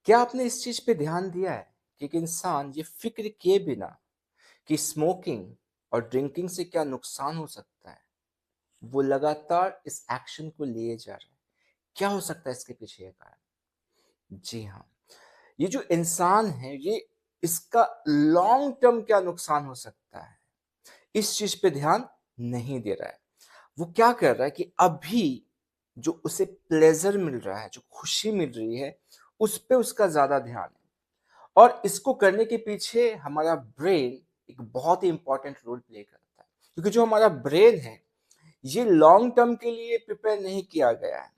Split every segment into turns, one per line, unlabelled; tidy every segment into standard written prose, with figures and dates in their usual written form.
क्या आपने इस चीज पे ध्यान दिया है कि एक इंसान ये फिक्र किए बिना कि स्मोकिंग और ड्रिंकिंग से क्या नुकसान हो सकता है, वो लगातार इस एक्शन को लिए जा रहा है? क्या हो सकता है इसके पीछे का कारण? जी हाँ, ये जो इंसान है ये इसका लॉन्ग टर्म क्या नुकसान हो सकता है, इस चीज पे ध्यान नहीं दे रहा है। वो क्या कर रहा है कि अभी जो उसे प्लेजर मिल रहा है, जो खुशी मिल रही है, उस पे उसका ज्यादा ध्यान है। और इसको करने के पीछे हमारा ब्रेन एक बहुत ही इंपॉर्टेंट रोल प्ले करता है, क्योंकि जो हमारा ब्रेन है ये लॉन्ग टर्म के लिए प्रिपेयर नहीं किया गया है,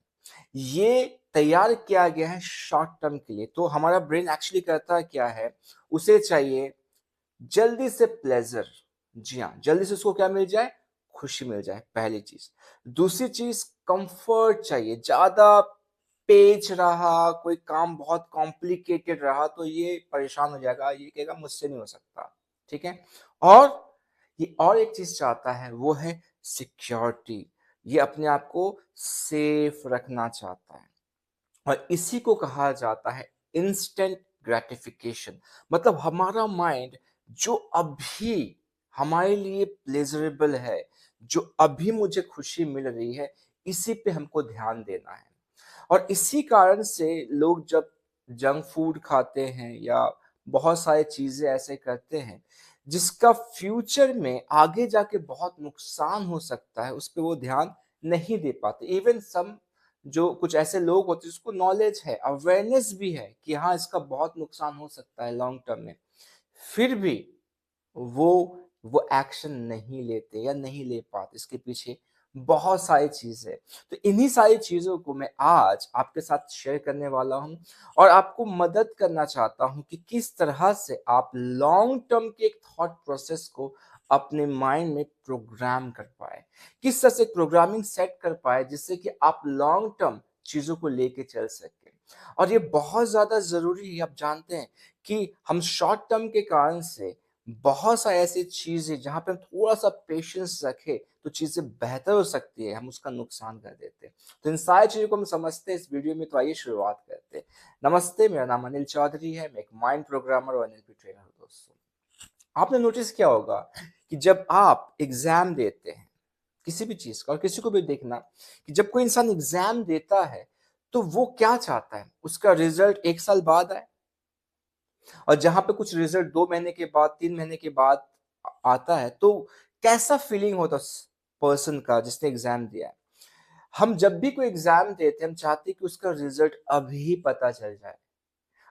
ये तैयार किया गया है शॉर्ट टर्म के लिए। तो हमारा ब्रेन एक्चुअली करता क्या है, उसे चाहिए जल्दी से प्लेजर। जी हाँ, जल्दी से उसको क्या मिल जाए, खुशी मिल जाए, पहली चीज। दूसरी चीज, कंफर्ट चाहिए। ज्यादा पेच रहा, कोई काम बहुत कॉम्प्लिकेटेड रहा तो ये परेशान हो जाएगा, ये कहेगा मुझसे नहीं हो सकता। ठीक है। और ये और एक चीज चाहता है, वो है सिक्योरिटी। ये अपने आप को सेफ रखना चाहता है। और इसी को कहा जाता है इंस्टेंट ग्रेटिफिकेशन। मतलब हमारा माइंड जो अभी हमारे लिए प्लेजरेबल है, जो अभी मुझे खुशी मिल रही है, इसी पे हमको ध्यान देना है। और इसी कारण से लोग जब जंक फूड खाते हैं या बहुत सारी चीजें ऐसे करते हैं जिसका फ्यूचर में आगे जाके बहुत नुकसान हो सकता है, उस पर वो ध्यान नहीं दे पाते। इवन सम जो कुछ ऐसे लोग होते हैं जिसको नॉलेज है, अवेयरनेस भी है कि हाँ इसका बहुत नुकसान हो सकता है लॉन्ग टर्म में, फिर भी वो वो एक्शन नहीं लेते या नहीं ले पाते। इसके पीछे बहुत सारी चीजें हैं। तो इन्हीं सारी चीजों को मैं आज आपके साथ शेयर करने वाला हूं और आपको मदद करना चाहता हूं कि किस तरह से आप लॉन्ग टर्म के एक थॉट प्रोसेस को अपने माइंड में प्रोग्राम कर पाए, किस तरह से प्रोग्रामिंग सेट कर पाए जिससे कि आप लॉन्ग टर्म चीजों को लेके चल सके। और ये बहुत ज्यादा जरूरी है। आप जानते हैं कि हम शॉर्ट टर्म के कारण से बहुत सारी ऐसी चीजें जहां पे हम थोड़ा सा पेशेंस रखें तो चीजें बेहतर हो सकती है, हम उसका नुकसान कर देते हैं। तो इन सारी चीजों को हम समझते हैं इस वीडियो में। तो आइए शुरुआत करते हैं। नमस्ते, मेरा नाम अनिल चौधरी है। मैं एक माइंड प्रोग्रामर और एनएलपी ट्रेनर हूं। दोस्तों, आपने नोटिस किया होगा कि जब आप एग्जाम देते हैं किसी भी चीज का, और किसी को भी देखना कि जब कोई इंसान एग्जाम देता है तो वो क्या चाहता है, उसका रिजल्ट एक साल बाद आए। और जहां पे कुछ रिजल्ट 2 महीने के बाद, 3 महीने के बाद आता है, तो कैसा फीलिंग होता है उस पर्सन का जिसने एग्जाम दिया है। हम जब भी कोई एग्जाम देते हैं हम चाहते हैं कि उसका रिजल्ट अभी पता चल जाए।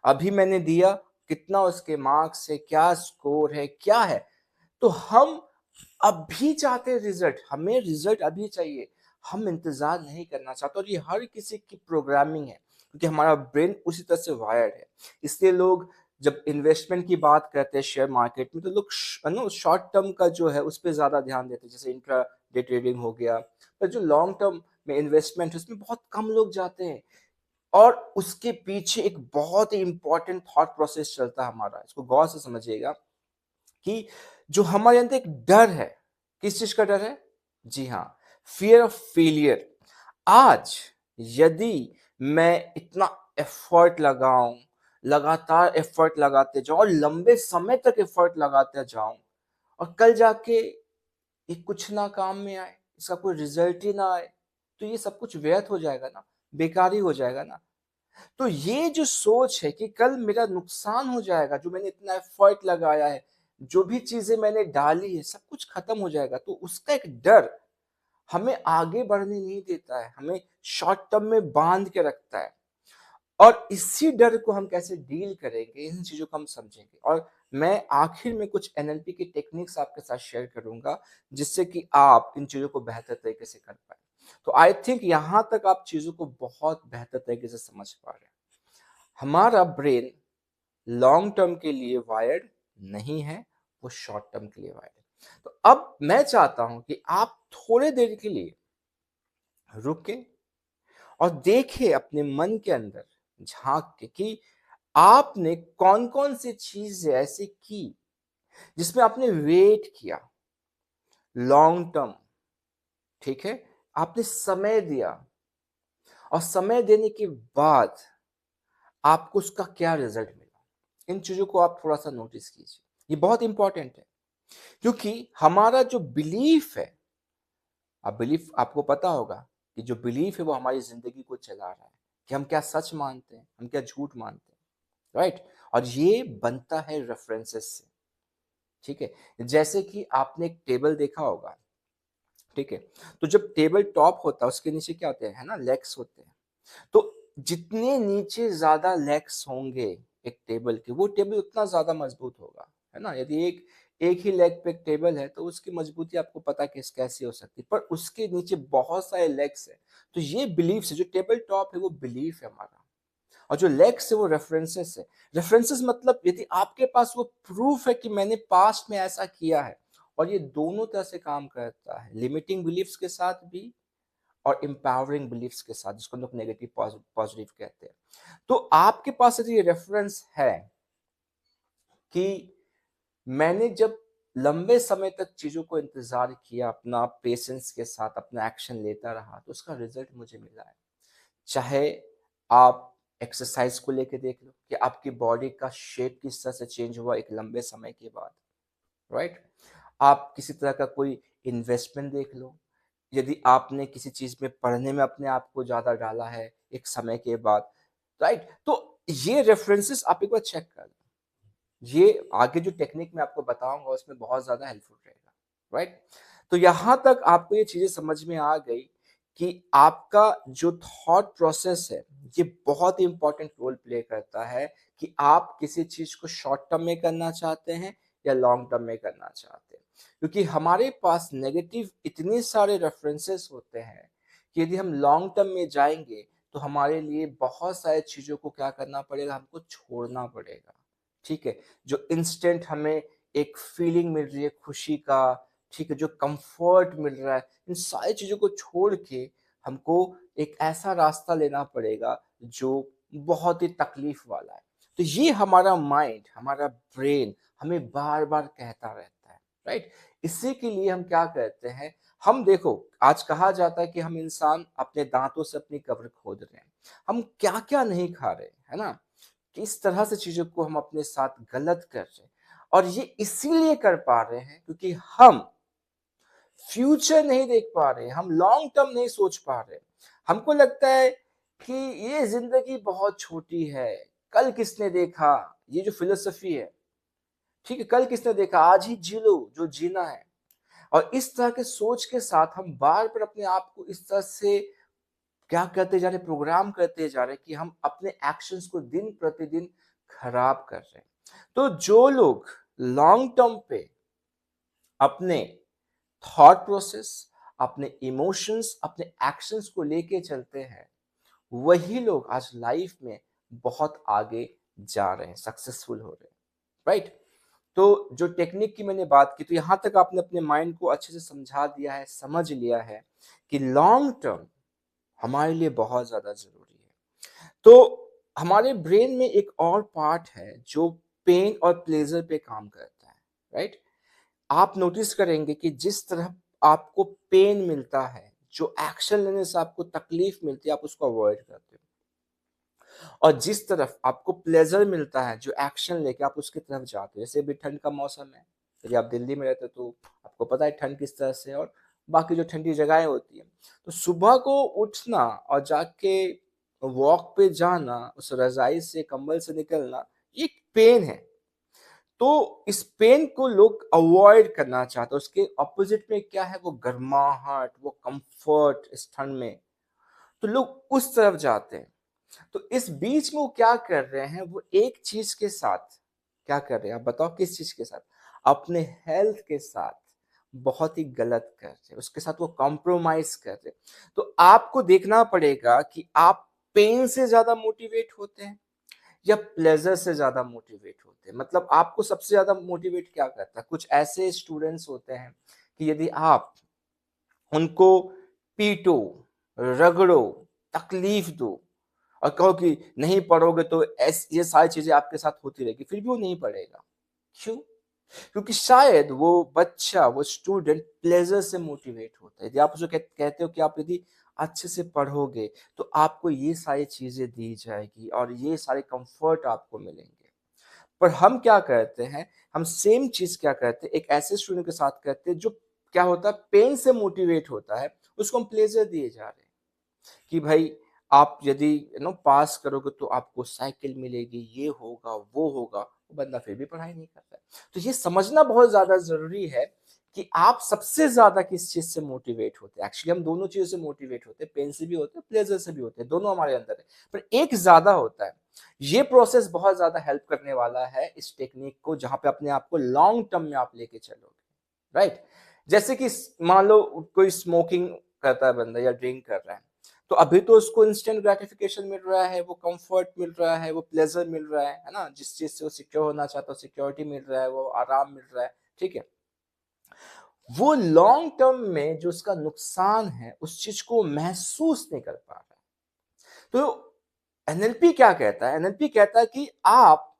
अभी मैंने दिया, कितना उसके मार्क्स है, क्या स्कोर है, क्या है। तो हम अभी चाहते हैं रिजल्ट, हमें रिजल्ट अभी चाहिए। हम इंतजार नहीं करना चाहते। और ये हर किसी की प्रोग्रामिंग है, क्योंकि हमारा ब्रेन उसी तरह से वायर्ड है। इसलिए लोग जब इन्वेस्टमेंट की बात करते हैं शेयर मार्केट में, तो लोग शॉर्ट टर्म का जो है उस पर ज्यादा ध्यान देते हैं, जैसे इंट्रा डे ट्रेडिंग हो गया। पर जो लॉन्ग टर्म में इन्वेस्टमेंट है उसमें बहुत कम लोग जाते हैं। और उसके पीछे एक बहुत ही इंपॉर्टेंट थॉट प्रोसेस चलता है हमारा। इसको गौर से समझिएगा कि जो हमारे अंदर एक डर है, किस चीज का डर है? जी हाँ, फियर ऑफ फेलियर। आज यदि मैं इतना एफर्ट लगाऊं, लगातार एफर्ट लगाते जाऊं और लंबे समय तक एफर्ट लगाते जाऊं, और कल जाके ये कुछ ना काम में आए, इसका कोई रिजल्ट ही ना आए, तो ये सब कुछ व्यर्थ हो जाएगा ना, बेकार ही हो जाएगा ना। तो ये जो सोच है कि कल मेरा नुकसान हो जाएगा, जो मैंने इतना एफर्ट लगाया है, जो भी चीजें मैंने डाली है, सब कुछ खत्म हो जाएगा, तो उसका एक डर हमें आगे बढ़ने नहीं देता है, हमें शॉर्ट टर्म में बांध के रखता है। और इसी डर को हम कैसे डील करेंगे, इन चीजों को हम समझेंगे। और मैं आखिर में कुछ एनएलपी की टेक्निक्स आपके साथ शेयर करूंगा जिससे कि आप इन चीजों को बेहतर तरीके से कर पाए। तो आई थिंक यहां तक आप चीजों को बहुत बेहतर तरीके से समझ पा रहे हैं। हमारा ब्रेन लॉन्ग टर्म के लिए वायर्ड नहीं है, वो शॉर्ट टर्म के लिए वायर्ड है। तो अब मैं चाहता हूं कि आप थोड़े देर के लिए रुके और देखें अपने मन के अंदर, झांक के कि आपने कौन कौन सी चीजें ऐसी की जिसमें आपने वेट किया लॉन्ग टर्म। ठीक है, आपने समय दिया, और समय देने के बाद आपको उसका क्या रिजल्ट मिला। इन चीजों को आप थोड़ा सा नोटिस कीजिए, ये बहुत इंपॉर्टेंट है। क्योंकि हमारा जो बिलीफ है, अब बिलीफ आपको पता होगा कि जो बिलीफ है वो हमारी जिंदगी को चला रहा है, कि हम क्या सच मानते हैं, हम क्या झूठ मानते हैं, राइट। और ये बनता है रेफरेंसेस से, ठीक है। जैसे कि आपने एक टेबल देखा होगा, ठीक है। तो जब टेबल टॉप होता है उसके नीचे क्या होते हैं, है ना, लेग्स होते हैं। तो जितने नीचे ज्यादा लेग्स होंगे एक टेबल के, वो टेबल उतना ज्यादा मजबूत होगा, है ना। यदि एक एक ही लेग पे एक टेबल है तो उसकी मजबूती आपको पता कैसी हो सकती है, पर उसके नीचे बहुत सारे लेग्स है। तो ये बिलीफ है, जो टेबल टॉप है वो बिलीफ है हमारा, और जो लेग्स है वो रेफरेंसेस है। रेफरेंसेस मतलब यदि आपके पास वो प्रूफ है कि मैंने पास्ट में ऐसा किया है, और ये दोनों तरह से काम करता है, लिमिटिंग बिलीफ्स के साथ भी और एम्पावरिंग बिलीफ्स के साथ, जिसको हम लोग नेगेटिव पॉजिटिव कहते हैं। तो आपके पास यदि ये रेफरेंस है कि मैंने जब लंबे समय तक चीजों को इंतजार किया, अपना पेशेंस के साथ अपना एक्शन लेता रहा, तो उसका रिजल्ट मुझे मिला है। चाहे आप एक्सरसाइज को लेके देख लो कि आपकी बॉडी का शेप किस तरह से चेंज हुआ एक लंबे समय के बाद, राइट। आप किसी तरह का कोई इन्वेस्टमेंट देख लो, यदि आपने किसी चीज में पढ़ने में अपने आप को ज्यादा डाला है एक समय के बाद, राइट। तो ये रेफरेंसेस आप एक बार चेक कर लो, ये आगे जो टेक्निक मैं आपको बताऊंगा उसमें बहुत ज्यादा हेल्पफुल रहेगा, राइट। तो यहां तक आपको ये चीजें समझ में आ गई कि आपका जो थॉट प्रोसेस है ये बहुत इंपॉर्टेंट रोल प्ले करता है कि आप किसी चीज को शॉर्ट टर्म में करना चाहते हैं या लॉन्ग टर्म में करना चाहते हैं। क्योंकि हमारे पास नेगेटिव इतने सारे रेफरेंसेस होते हैं कि यदि हम लॉन्ग टर्म में जाएंगे तो हमारे लिए बहुत सारी चीजों को क्या करना पड़ेगा, हमको छोड़ना पड़ेगा, ठीक है। जो इंस्टेंट हमें एक फीलिंग मिल रही है खुशी का, ठीक है, जो कंफर्ट मिल रहा है, इन सारी चीजों को छोड़ के हमको एक ऐसा रास्ता लेना पड़ेगा जो बहुत ही तकलीफ वाला है। तो ये हमारा माइंड, हमारा ब्रेन हमें बार बार कहता रहता है, राइट। इसी के लिए हम क्या करते हैं, हम देखो, आज कहा जाता है कि हम इंसान अपने दांतों से अपनी कब्र खोद रहे हैं। हम क्या क्या नहीं खा रहे हैं, है ना, किस तरह से चीजों को हम अपने साथ गलत कर रहे हैं। और ये इसीलिए कर पा रहे हैं क्योंकि हम फ्यूचर नहीं देख पा रहे, हम लॉन्ग टर्म नहीं सोच पा रहे। हमको लगता है कि ये जिंदगी बहुत छोटी है, कल किसने देखा, ये जो फिलोसफी है, ठीक है, कल किसने देखा, आज ही जी लो जो जीना है। और इस तरह के सोच के साथ हम बार बार अपने आप को इस तरह से क्या करते जा रहे, प्रोग्राम करते जा रहे कि हम अपने एक्शंस को दिन प्रतिदिन खराब कर रहे हैं। तो जो लोग लॉन्ग टर्म पे अपने थॉट प्रोसेस, अपने इमोशंस, अपने एक्शंस को लेके चलते हैं, वही लोग आज लाइफ में बहुत आगे जा रहे हैं, सक्सेसफुल हो रहे हैं, राइट। तो जो टेक्निक की मैंने बात की, तो यहां तक आपने अपने माइंड को अच्छे से समझा दिया है, समझ लिया है कि लॉन्ग टर्म हमारे लिए बहुत ज्यादा जरूरी है। तो हमारे ब्रेन में एक और पार्ट है जो पेन और प्लेजर पे काम करता है, राइट। आप नोटिस करेंगे कि जिस तरह आपको पेन मिलता है, जो एक्शन लेने से आपको तकलीफ मिलती है, आप उसको अवॉइड करते हो, और जिस तरफ आपको प्लेजर मिलता है, जो एक्शन लेके आप उसकी तरफ जाते हो। जैसे अभी ठंड का मौसम है, यदि आप दिल्ली में रहते हो तो आपको पता है ठंड किस तरह से है, और बाकी जो ठंडी जगहें होती है, तो सुबह को उठना और जाके वॉक पे जाना, उस रजाई से कंबल से निकलना, ये एक पेन है। तो इस पेन को लोग अवॉइड करना चाहते हैं, उसके ऑपोजिट में क्या है, वो गर्माहट, वो कंफर्ट इस ठंड में, तो लोग उस तरफ जाते हैं। तो इस बीच में वो क्या कर रहे हैं, वो एक चीज के साथ क्या कर रहे हैं, आप बताओ किस चीज के साथ, अपने हेल्थ के साथ बहुत ही गलत कर रहे हैं, उसके साथ वो कॉम्प्रोमाइज कर रहे हैं। तो आपको देखना पड़ेगा कि आप पेन से ज्यादा मोटिवेट होते हैं या प्लेजर से ज्यादा मोटिवेट होते हैं। मतलब आपको सबसे ज्यादा मोटिवेट क्या करता है। कुछ ऐसे स्टूडेंट्स होते हैं कि यदि आप उनको पीटो, रगड़ो, तकलीफ दो और कहो कि नहीं पढ़ोगे तो ये सारी चीजें आपके साथ होती रहेगी, फिर भी वो नहीं पढ़ेगा। क्यों? क्योंकि शायद वो बच्चा, वो स्टूडेंट प्लेजर से मोटिवेट होता है। यदि आप उसको कहते हो कि आप यदि अच्छे से पढ़ोगे तो आपको ये सारी चीज़ें दी जाएगी और ये सारे कंफर्ट आपको मिलेंगे। पर हम क्या करते हैं, हम सेम चीज़ क्या करते हैं, एक ऐसे स्टूडेंट के साथ करते हैं जो क्या होता है पेन से मोटिवेट होता है, उसको हम प्लेज़र दिए जा रहे हैं। कि भाई आप यदि पास करोगे तो आपको साइकिल मिलेगी, ये होगा, वो होगा, वो बंदा फिर भी पढ़ाई नहीं करता है। तो ये समझना बहुत ज़्यादा ज़रूरी है कि आप सबसे ज़्यादा किस चीज़ से मोटिवेट होते हैं। एक्चुअली हम दोनों चीज़ों से मोटिवेट होते हैं, पेन से भी होते हैं, प्लेज़र से भी होते हैं, दोनों हमारे अंदर है। पर एक ज़्यादा होता है। ये प्रोसेस बहुत ज़्यादा हेल्प करने वाला है इस टेक्निक को जहाँ पे अपने आप को लॉन्ग टर्म में आप लेके चलोगे, राइट? जैसे कि मान लो कोई स्मोकिंग करता है बंदा या ड्रिंक कर रहा है। तो अभी तो उसको इंस्टेंट ग्रेटिफिकेशन मिल रहा है, वो कंफर्ट मिल रहा है, वो प्लेजर मिल रहा है ना? जिस चीज़ से वो सिक्योर होना चाहता है, सिक्योरिटी मिल रहा है, वो आराम मिल रहा है, ठीक है? वो लॉन्ग टर्म में जो उसका नुकसान है, उस चीज़ को महसूस नहीं कर पा रहा है। तो एनएलपी क्या कहता है? एनएलपी कहता है कि आप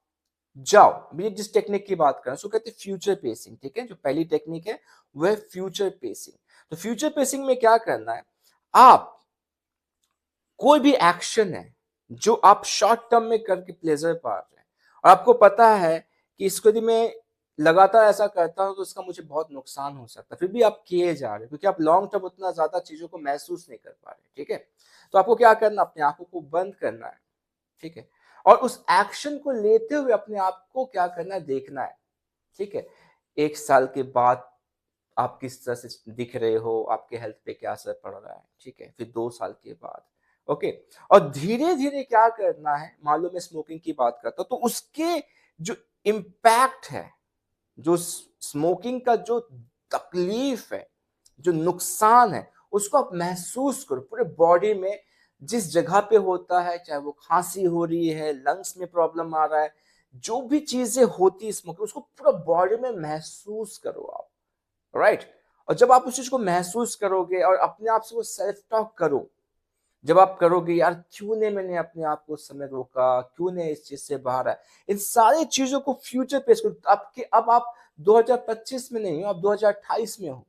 जाओ, अभी जिस टेक्निक की बात कर रहे हैं, उसको कहते हैं फ्यूचर पेसिंग, ठीक है? जो पहली टेक्निक है, वो है फ्यूचर पेसिंग। तो फ्यूचर पेसिंग में क्या करना है? आप कोई भी एक्शन है जो आप शॉर्ट टर्म में करके प्लेजर पा रहे हैं और आपको पता है कि इसको यदि मैं लगातार ऐसा करता हूं तो इसका मुझे बहुत नुकसान हो सकता है, फिर भी आप किए जा रहे हैं क्योंकि आप लॉन्ग टर्म उतना ज्यादा चीजों को महसूस नहीं कर पा रहे, ठीक है? तो आपको क्या करना, अपने आंखों को बंद करना है, ठीक है? और उस एक्शन को लेते हुए अपने आप को क्या करना है, देखना है, ठीक है? 1 साल के बाद आप किस तरह से दिख रहे हो, आपके हेल्थ पे क्या असर पड़ रहा है, ठीक है? फिर 2 साल के बाद, ओके? और धीरे धीरे क्या करना है, मान लो मैं स्मोकिंग की बात करता हूं तो उसके जो इम्पैक्ट है, जो स्मोकिंग का जो तकलीफ है, जो नुकसान है, उसको आप महसूस करो पूरे बॉडी में। जिस जगह पे होता है, चाहे वो खांसी हो रही है, लंग्स में प्रॉब्लम आ रहा है, जो भी चीजें होती है स्मोकिंग, उसको पूरा बॉडी में महसूस करो आप, राइट? और जब आप उस चीज को महसूस करोगे और अपने आप से वो सेल्फ टॉक करो, जब आप करोगे यार क्यों नहीं मैंने अपने आप को उस समय रोका, क्यों नहीं इस चीज से बाहर आया, इन सारी चीजों को फ्यूचर पेश करो। आपके अब आप 2025 में नहीं हो, आप 2028 में हो,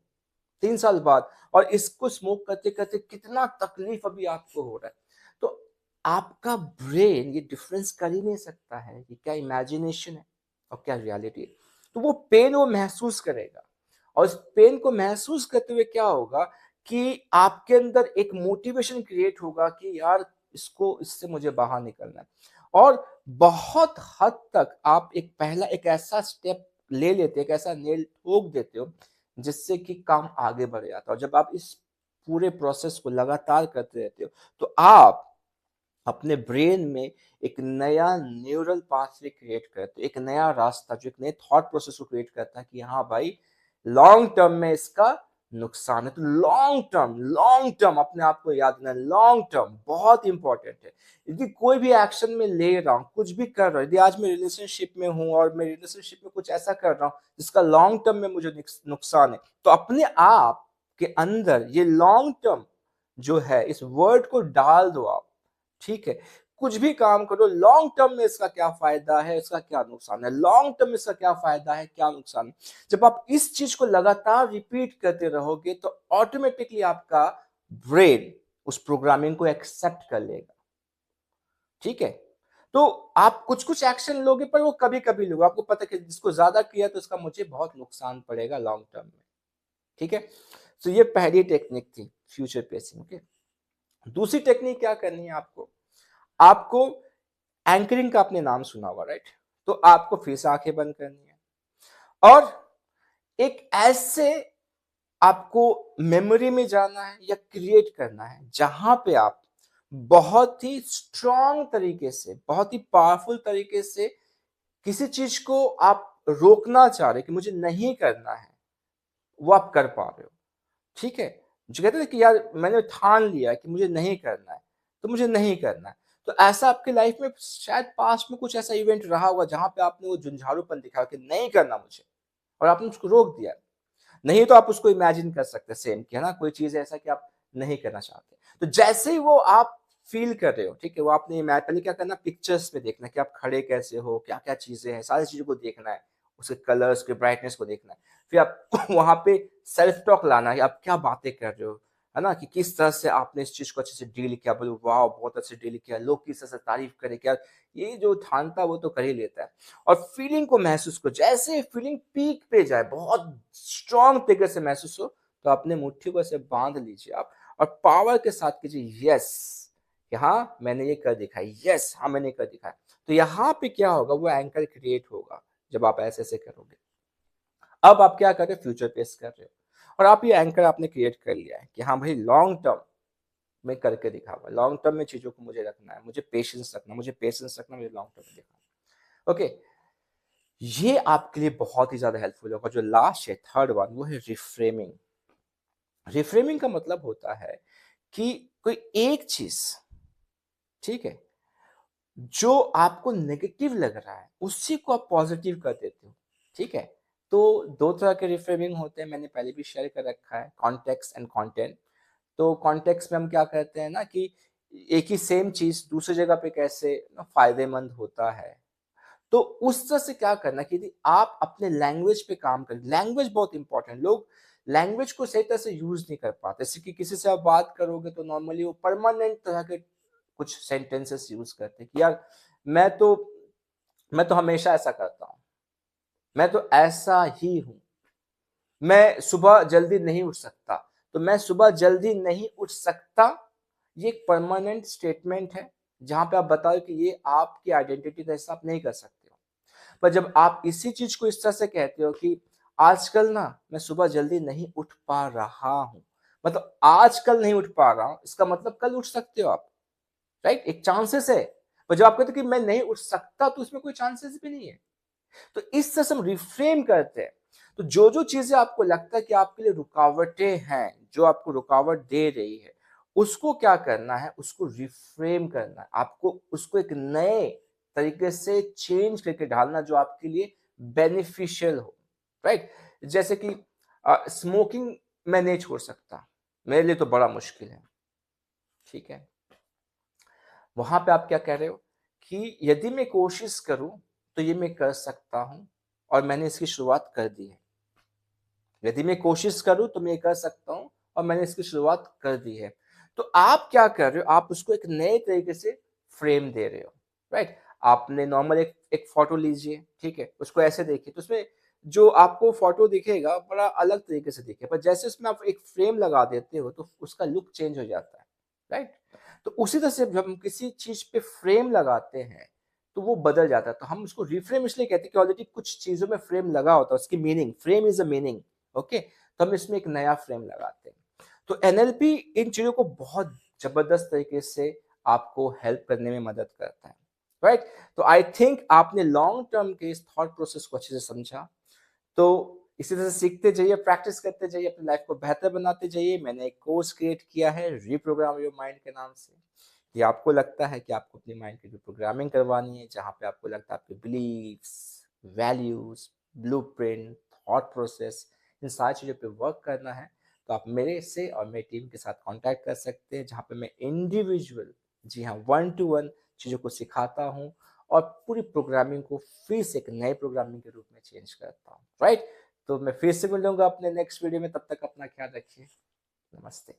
3 साल बाद, और इसको स्मोक करते करते कितना तकलीफ अभी आपको हो रहा है। तो आपका ब्रेन ये डिफरेंस कर ही नहीं सकता है कि क्या इमेजिनेशन है और क्या रियलिटी है। तो वो पेन वो महसूस करेगा और इस पेन को महसूस करते हुए क्या होगा कि आपके अंदर एक मोटिवेशन क्रिएट होगा कि यार इसको इससे मुझे बाहर निकलना है। और बहुत हद तक आप एक ऐसा स्टेप ले लेते, एक ऐसा नेल ठोक देते हो जिससे कि काम आगे बढ़ जाता है। और जब आप इस पूरे प्रोसेस को लगातार करते रहते हो तो आप अपने ब्रेन में एक नया न्यूरल पाथवे क्रिएट करते हो, एक नया रास्ता जो एक नए थॉट प्रोसेस को क्रिएट करता है कि हाँ भाई लॉन्ग टर्म में इसका नुकसान है। तो लॉन्ग टर्म अपने आप को याद रखना, लॉन्ग टर्म बहुत इंपॉर्टेंट है। यदि कोई भी एक्शन में ले रहा हूँ, कुछ भी कर रहा हूँ, यदि आज मैं रिलेशनशिप में हूँ और मैं रिलेशनशिप में कुछ ऐसा कर रहा हूँ जिसका लॉन्ग टर्म में मुझे नुकसान है, तो अपने आप के अंदर ये लॉन्ग टर्म जो है इस वर्ड को डाल दो आप, ठीक है? कुछ भी काम करो, लॉन्ग टर्म में इसका क्या फायदा है, इसका क्या नुकसान है, लॉन्ग टर्म में इसका क्या फायदा है, क्या नुकसान है। जब आप इस चीज को लगातार रिपीट करते रहोगे तो ऑटोमेटिकली आपका ब्रेन उस प्रोग्रामिंग को एक्सेप्ट कर लेगा, ठीक है? तो आप कुछ कुछ एक्शन लोगे पर वो कभी कभी लोगे, आपको पता है कि जिसको ज्यादा किया तो उसका मुझे बहुत नुकसान पड़ेगा लॉन्ग टर्म में, ठीक है? तो ये पहली टेक्निक थी फ्यूचर पेसिंग, ओके? दूसरी टेक्निक क्या करनी है आपको, आपको एंकरिंग का आपने नाम सुना होगा, राइट? तो आपको फिर से आंखें बंद करनी है और एक ऐसे आपको मेमोरी में जाना है या क्रिएट करना है जहां पे आप बहुत ही स्ट्रांग तरीके से, बहुत ही पावरफुल तरीके से किसी चीज को आप रोकना चाह रहे कि मुझे नहीं करना है, वो आप कर पा रहे हो, ठीक है? जो कहते हैं कि यार मैंने ठान लिया है कि मुझे नहीं करना है, तो मुझे नहीं करना है। तो ऐसा आपके लाइफ में शायद पास्ट में कुछ ऐसा इवेंट रहा होगा जहां पे आपने वो झुंझारूपन दिखाया कि नहीं करना मुझे, और आपने उसको रोक दिया। नहीं तो आप उसको इमेजिन कर सकते हैं सेम कि है ना, कोई चीज ऐसा कि आप नहीं करना चाहते। तो जैसे ही वो आप फील कर रहे हो, ठीक है, वो आपने पहले क्या करना, पिक्चर्स में देखना कि आप खड़े कैसे हो, क्या क्या चीजें हैं, सारी चीजों को देखना है, उसके कलर्स के ब्राइटनेस को देखना है। फिर आप वहां पे सेल्फ टॉक लाना है, आप क्या बातें कर रहे हो, है ना, कि किस तरह से आपने इस चीज को अच्छे से डील किया, बोलो वाह बहुत अच्छे डील किया, लोग किस तरह से तारीफ करे क्या, ये जो ठान था वो तो कर ही लेता है। और फीलिंग को महसूस करो, जैसे फीलिंग पीक पे जाए, बहुत स्ट्रांग तरीके से महसूस हो, तो अपने मुट्ठी को ऐसे बांध लीजिए आप, और पावर के साथ कीजिए यस, कि हाँ मैंने ये कर दिखाया, यस हाँ मैंने कर दिखाया। तो यहाँ पे क्या होगा, वो एंकर क्रिएट होगा जब आप ऐसे ऐसे करोगे। अब आप क्या कर रहे हो, फ्यूचर पेस कर रहे हो, और आप ये एंकर आपने क्रिएट कर लिया है कि हाँ भाई लॉन्ग टर्म में करके दिखाऊंगा, लॉन्ग टर्म में चीजों को मुझे रखना है, मुझे पेशेंस रखना, मुझे पेशेंस रखना, मुझे लॉन्ग टर्म में दिखाना। ओके, ये आपके लिए बहुत ही ज्यादा हेल्पफुल होगा। जो लास्ट है, थर्ड वन, वो है रिफ्रेमिंग। रिफ्रेमिंग का मतलब होता है कि कोई एक चीज, ठीक है, जो आपको नेगेटिव लग रहा है उसी को आप पॉजिटिव कर देते हो, ठीक है। तो दो तरह के रिफ्रेमिंग होते हैं, मैंने पहले भी शेयर कर रखा है, कॉन्टेक्स्ट एंड कंटेंट। तो कॉन्टेक्स्ट में हम क्या करते हैं ना, कि एक ही सेम चीज दूसरी जगह पे कैसे फायदेमंद होता है। तो उस तरह से क्या करना कि यदि आप अपने लैंग्वेज पे काम करें, लैंग्वेज बहुत इंपॉर्टेंट, लोग लैंग्वेज को सही तरह से यूज नहीं कर पाते। जैसे कि किसी से आप बात करोगे तो नॉर्मली वो परमानेंट तरह के कुछ सेंटेंसेस यूज करते हैं कि यार मैं तो मैं तो हमेशा ऐसा करता हूँ, मैं तो ऐसा ही हूँ, मैं सुबह जल्दी नहीं उठ सकता, तो मैं सुबह जल्दी नहीं उठ सकता, ये एक परमानेंट स्टेटमेंट है जहां पे आप बताओ कि ये आपकी आइडेंटिटी का हिस्सा आप नहीं कर सकते हो। पर जब आप इसी चीज को इस तरह से कहते हो कि आजकल ना मैं सुबह जल्दी नहीं उठ पा रहा हूं, मतलब आजकल नहीं उठ पा रहा हूं, इसका मतलब कल उठ सकते हो आप, राइट, एक चांसेस है। पर जब आप कहते हो कि मैं नहीं उठ सकता, तो उसमें कोई चांसेस भी नहीं है। तो इस तरह से हम रिफ्रेम करते हैं। तो जो जो चीजें आपको लगता है कि आपके लिए रुकावटें हैं, जो आपको रुकावट दे रही है, उसको क्या करना है, उसको रिफ्रेम करना है, आपको उसको एक नए तरीके से चेंज करके ढालना जो आपके लिए बेनिफिशियल हो, राइट। जैसे कि स्मोकिंग मैं नहीं छोड़ सकता, मेरे लिए तो बड़ा मुश्किल है, ठीक है। वहां पे आप क्या कह रहे हो कि यदि मैं कोशिश करूं तो ये मैं कर सकता हूं, और मैंने इसकी शुरुआत कर दी है। यदि मैं कोशिश करूं तो मैं ये कर सकता हूं, और मैंने इसकी शुरुआत कर दी है। तो आप क्या कर रहे हो, आप उसको एक नए तरीके से फ्रेम दे रहे हो, राइट। आपने नॉर्मल एक फोटो लीजिए, ठीक है, उसको ऐसे देखिए, तो उसमें जो आपको फोटो दिखेगा बड़ा अलग तरीके से दिखे, पर जैसे उसमें आप एक फ्रेम लगा देते हो तो उसका लुक चेंज हो जाता है, राइट। तो उसी तरह से जब हम किसी चीज पे फ्रेम लगाते हैं तो वो बदल जाता है। तो हम उसको रिफ्रेम इसलिए कहते हैं कि ऑलरेडी कुछ चीजों में फ्रेम लगा होता है, उसकी meaning, frame is a meaning, okay. तो हम इसमें एक नया फ्रेम लगाते हैं। तो एनएलपी इन चीजों को बहुत जबरदस्त तरीके से आपको हेल्प करने में मदद करता है, राइट। तो आई थिंक आपने लॉन्ग टर्म के इस थॉट प्रोसेस को अच्छे से समझा। तो इसी तरह से सीखते जाइए, प्रैक्टिस करते जाइए, अपनी लाइफ को बेहतर बनाते जाइए। मैंने एक कोर्स क्रिएट किया है रीप्रोग्राम योर माइंड के नाम से। ये आपको लगता है कि आपको अपनी माइंड की प्रोग्रामिंग करवानी है, जहाँ पे आपको लगता है आपके believes, values, blueprint, thought process, इन सारी चीज़ों पे वर्क करना है, तो आप मेरे से और मेरी टीम के साथ कांटेक्ट कर सकते हैं, जहाँ पे मैं इंडिविजुअल, जी हाँ, 1 to 1 चीज़ों को सिखाता हूँ, और पूरी प्रोग्रामिंग को फिर से एक नए प्रोग्रामिंग के रूप में चेंज करता हूँ, राइट। तो मैं फिर से मिलूंगा अपने नेक्स्ट वीडियो में, तब तक अपना ख्याल रखिए। नमस्ते।